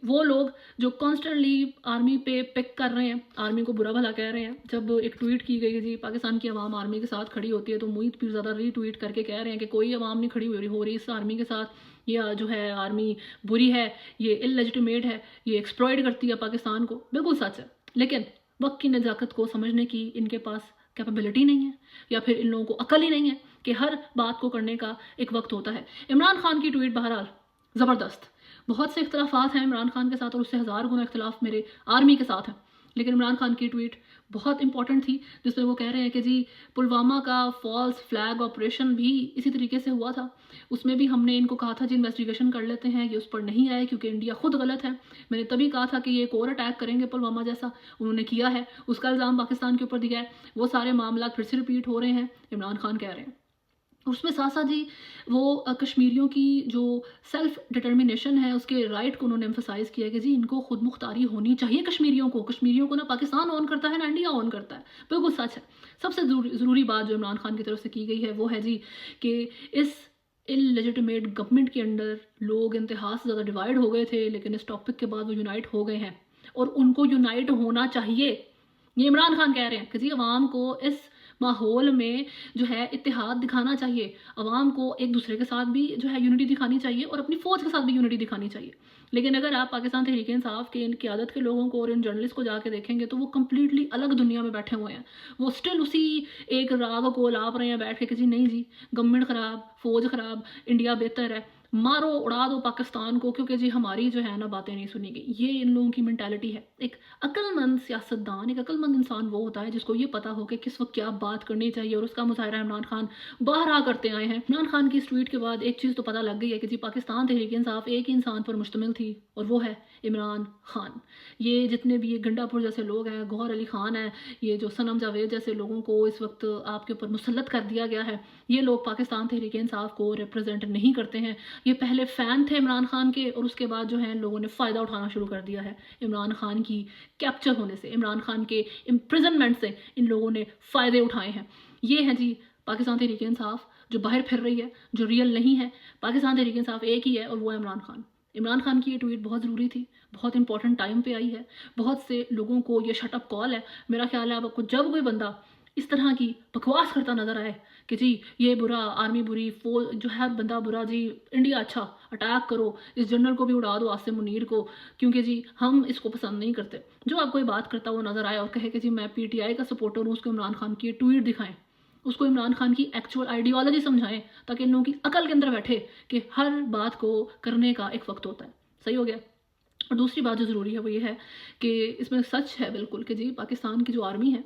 वो लोग जो कॉन्स्टेंटली आर्मी पे पिक कर रहे हैं, आर्मी को बुरा भला कह रहे हैं। जब एक ट्वीट की गई जी पाकिस्तान की आवाम आर्मी के साथ खड़ी होती है तो मोहित पीरज़ादा रीट्वीट करके कह रहे हैं कि कोई आवाम नहीं खड़ी हो रही इस आर्मी के साथ, या जो है आर्मी बुरी है, ये इललेजिटिमेट है, ये एक्सप्लॉइट करती है पाकिस्तान को। बिल्कुल सच है, लेकिन वक्त की नज़ाकत को समझने की इनके पास कैपेबिलिटी नहीं है, या फिर इन लोगों को अकल ही नहीं है कि हर बात को करने का एक वक्त होता है। इमरान खान की ट्वीट बहरहाल ज़बरदस्त, बहुत से इख्तलाफात हैं इमरान खान के साथ और उससे हज़ार गुना इख्तलाफ मेरे आर्मी के साथ हैं, लेकिन इमरान खान की ट्वीट बहुत इंपॉर्टेंट थी जिसमें वो कह रहे हैं कि जी पुलवामा का फॉल्स फ्लैग ऑपरेशन भी इसी तरीके से हुआ था, उसमें भी हमने इनको कहा था जी इन्वेस्टिगेशन कर लेते हैं, ये उस पर नहीं आए क्योंकि इंडिया खुद गलत है। मैंने तभी कहा था कि ये एक और अटैक करेंगे पुलवामा जैसा, उन्होंने किया है, उसका इल्ज़ाम पाकिस्तान के ऊपर दिया है। वो सारे मामला फिर से रिपीट हो रहे हैं, इमरान खान कह रहे हैं। उसमें साथ साथ जी वो कश्मीरियों की जो सेल्फ डिटर्मिनेशन है उसके राइट को उन्होंने एम्फसाइज़ किया कि जी इनको खुद मुख्तारी होनी चाहिए। कश्मीरियों को ना पाकिस्तान ऑन करता है ना इंडिया ऑन करता है। बिल्कुल सच है। सबसे ज़रूरी बात जो इमरान खान की तरफ से की गई है वो है जी कि इस इललेजिटिमेट गवर्नमेंट के अंदर लोग इंतहा से ज़्यादा डिवाइड हो गए थे, लेकिन इस टॉपिक के बाद वो यूनाइट हो गए हैं और उनको यूनाइट होना चाहिए। ये इमरान खान कह रहे हैं कि जी अवाम को इस माहौल में जो है इत्तेहाद दिखाना चाहिए, अवाम को एक दूसरे के साथ भी जो है यूनिटी दिखानी चाहिए और अपनी फ़ौज के साथ भी यूनिटी दिखानी चाहिए। लेकिन अगर आप पाकिस्तान तहरीक इंसाफ के इन क़यादत के लोगों को और इन जर्नलिस्ट को जाके देखेंगे तो वो कम्प्लीटली अलग दुनिया में बैठे हुए हैं। वो स्टिल उसी एक राग को लाप रहे हैं बैठ के कि जी नहीं जी गवर्नमेंट ख़राब, फ़ौज ख़राब, इंडिया बेहतर है, मारो उड़ा दो पाकिस्तान को क्योंकि जी हमारी जो है ना बातें नहीं सुनी गई। ये इन लोगों की मेंटालिटी है। एक अक्लमंद सियासतदान, एक अक्लमंद इंसान वो होता है जिसको ये पता हो कि किस वक्त क्या बात करनी चाहिए, और उसका मुजाहरा इमरान खान बाहर आ करते आए हैं। इमरान खान की इस ट्वीट के बाद एक चीज़ तो पता लग गई है कि जी पाकिस्तान तहरीक इंसाफ एक ही इंसान पर मुश्तमिल थी और वो है इमरान खान। ये जितने भी ये गंडापुर जैसे लोग हैं, गौहर अली खान है, ये जो सनम जावेद जैसे लोगों को इस वक्त आपके ऊपर मुसल्लत कर दिया गया है, ये लोग पाकिस्तान तहरीक इंसाफ को रिप्रेजेंट नहीं करते हैं। ये पहले फ़ैन थे इमरान खान के और उसके बाद जो है लोगों ने फ़ायदा उठाना शुरू कर दिया है इमरान खान की कैप्चर होने से, इमरान खान के इम्प्रिजनमेंट से इन लोगों ने फ़ायदे उठाए हैं। ये हैं जी पाकिस्तान तहरीक इंसाफ जो बाहर फिर रही है, जो रियल नहीं है। पाकिस्तान तहरीक इंसाफ एक ही है और वो है इमरान खान। इमरान खान की ये ट्वीट बहुत ज़रूरी थी, बहुत इंपॉर्टेंट टाइम पे आई है। बहुत से लोगों को ये शट अप कॉल है। मेरा ख्याल है आपको जब कोई बंदा इस तरह की बकवास करता नज़र आए कि जी ये बुरा, आर्मी बुरी, फौज जो है बंदा बुरा, जी इंडिया अच्छा, अटैक करो, इस जनरल को भी उड़ा दो, आसिम मुनीर को, क्योंकि जी हम इसको पसंद नहीं करते। जो आपको ये बात करता वो नज़र आए और कहे कि जी मैं PTI का सपोर्टर हूँ, उसको इमरान खान की ट्वीट दिखाएं, उसको इमरान खान की एक्चुअल आइडियोलॉजी समझाएं, ताकि इन लोगों की अकल के अंदर बैठे कि हर बात को करने का एक वक्त होता है। सही हो गया। और दूसरी बात जो ज़रूरी है वो ये है कि इसमें सच है बिल्कुल कि जी पाकिस्तान की जो आर्मी है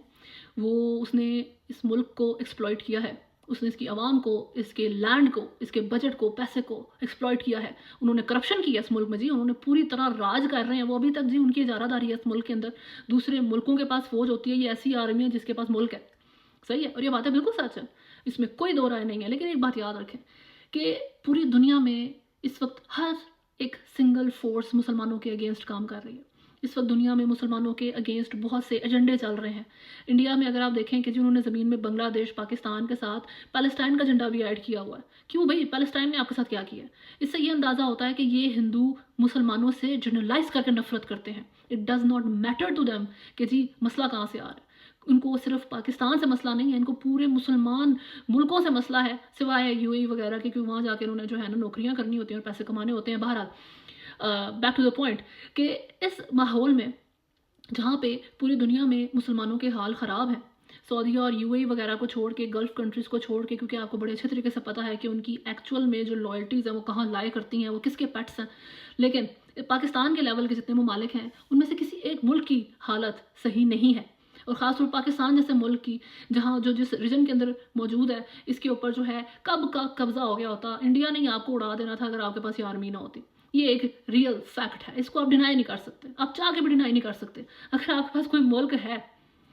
वो उसने इस मुल्क को एक्सप्लॉइट किया है, उसने इसकी आवाम को, इसके लैंड को, इसके बजट को, पैसे को एक्सप्लॉइट किया है। उन्होंने करप्शन किया इस मुल्क में जी, उन्होंने पूरी तरह राज कर रहे हैं वो अभी तक जी, उनकी इजारादारी है इस मुल्क के अंदर। दूसरे मुल्कों के पास फौज होती है, ये ऐसी आर्मी है जिसके पास मुल्क है। सही है, और ये बातें बिल्कुल सच है, इसमें कोई दो राय नहीं है। लेकिन एक बात याद रखें कि पूरी दुनिया में इस वक्त हर एक सिंगल फोर्स मुसलमानों के अगेंस्ट काम कर रही है। इस वक्त दुनिया में मुसलमानों के अगेंस्ट बहुत से एजेंडे चल रहे हैं। इंडिया में अगर आप देखें कि जिन्होंने ज़मीन में बांग्लादेश, पाकिस्तान के साथ पैलेस्टाइन का झंडा भी ऐड किया हुआ है। क्यों भाई, पैलेस्टाइन ने आपके साथ क्या किया है? इससे ये अंदाज़ा होता है कि ये हिंदू मुसलमानों से जनरलाइज करके नफरत करते हैं। It does not matter to them कि जी मसला कहाँ से आ रहा है। उनको सिर्फ पाकिस्तान से मसला नहीं है, इनको पूरे मुसलमान मुल्कों से मसला है, सिवाय UAE वगैरह के, क्योंकि वहाँ जाकर उन्हें जो है ना नौकरियाँ करनी होती हैं और पैसे कमाने होते हैं। बहरहाल बैक टू द पॉइंट कि इस माहौल में जहाँ पे पूरी दुनिया में मुसलमानों के हाल ख़राब हैं, सऊदी और UAE वगैरह को छोड़ के, गल्फ़ कंट्रीज़ को छोड़ के, क्योंकि आपको बड़े अच्छे तरीके से पता है कि उनकी एक्चुअल में जो लॉयल्टीज़ हैं वो कहाँ लाए करती हैं, वो किसके पेट्स हैं। लेकिन पाकिस्तान के लेवल के जितने ममालिक हैं उनमें से किसी एक मुल्क की हालत सही नहीं है, और ख़ासतौर पाकिस्तान जैसे मुल्क की, जहाँ जो जिस रीजन के अंदर मौजूद है, इसके ऊपर जो है कब का कब्ज़ा हो गया होता। इंडिया ने ही आपको उड़ा देना था अगर आपके पास ये आर्मी ना होती। ये एक रियल फैक्ट है, इसको आप डिनाई नहीं कर सकते, आप चाह के भी डिनाई नहीं कर सकते। अगर आपके पास कोई मुल्क है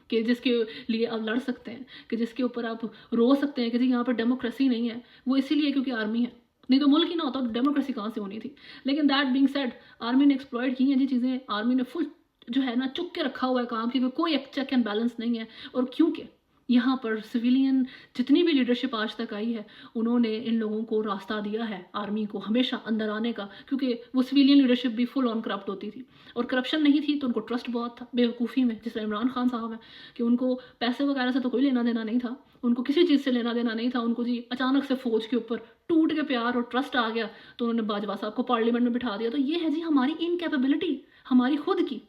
कि जिसके लिए आप लड़ सकते हैं, कि जिसके ऊपर आप रो सकते हैं कि जी यहाँ पर डेमोक्रेसी नहीं है, वो इसीलिए क्योंकि आर्मी है। नहीं तो मुल्क ही ना होता तो डेमोक्रेसी कहाँ से होनी थी। लेकिन दैट बीइंग सेड, आर्मी ने एक्सप्लॉइट की हैं जी चीज़ें, आर्मी ने फुल जो है ना चुक के रखा हुआ है काम, क्योंकि कोई एक चेक एंड बैलेंस नहीं है। और क्योंकि यहाँ पर सिविलियन जितनी भी लीडरशिप आज तक आई है, उन्होंने इन लोगों को रास्ता दिया है आर्मी को हमेशा अंदर आने का, क्योंकि वो सिविलियन लीडरशिप भी फुल ऑन करप्ट होती थी और करप्शन नहीं थी तो उनको ट्रस्ट बहुत था बेवकूफ़ी में। जिस तरह इमरान खान साहब है कि उनको पैसे वगैरह से तो कोई लेना देना नहीं था, उनको किसी चीज़ से लेना देना नहीं था, उनको जी अचानक से फ़ौज के ऊपर टूट के प्यार और ट्रस्ट आ गया तो उन्होंने बाजवा साहब को पार्लियामेंट में बिठा दिया। तो ये है जी हमारी इनकैपेबिलिटी, हमारी खुद की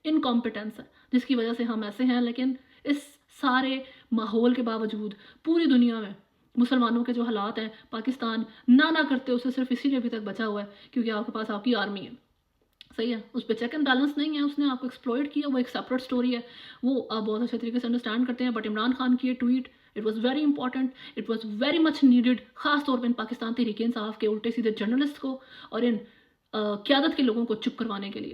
इनकॉम्पिटेंस है जिसकी वजह से हम ऐसे हैं। लेकिन इस सारे माहौल के बावजूद पूरी दुनिया में मुसलमानों के जो हालात हैं, पाकिस्तान ना करते उसे सिर्फ इसीलिए अभी तक बचा हुआ है क्योंकि आपके पास आपकी आर्मी है। सही है, उस पर चेक एंड बैलेंस नहीं है, उसने आपको एक्सप्लॉइट किया, वो एक सेपरेट स्टोरी है, वो आप बहुत अच्छे तरीके से अंडरस्टैंड करते हैं। बट इमरान खान की ये tweet, it was very important, it was very much needed, खास तौर पर इन पाकिस्तान तहरीक इंसाफ के उल्टे सीधे जर्नलिस्ट को और इन क़यादत के लोगों को चुप करवाने के लिए।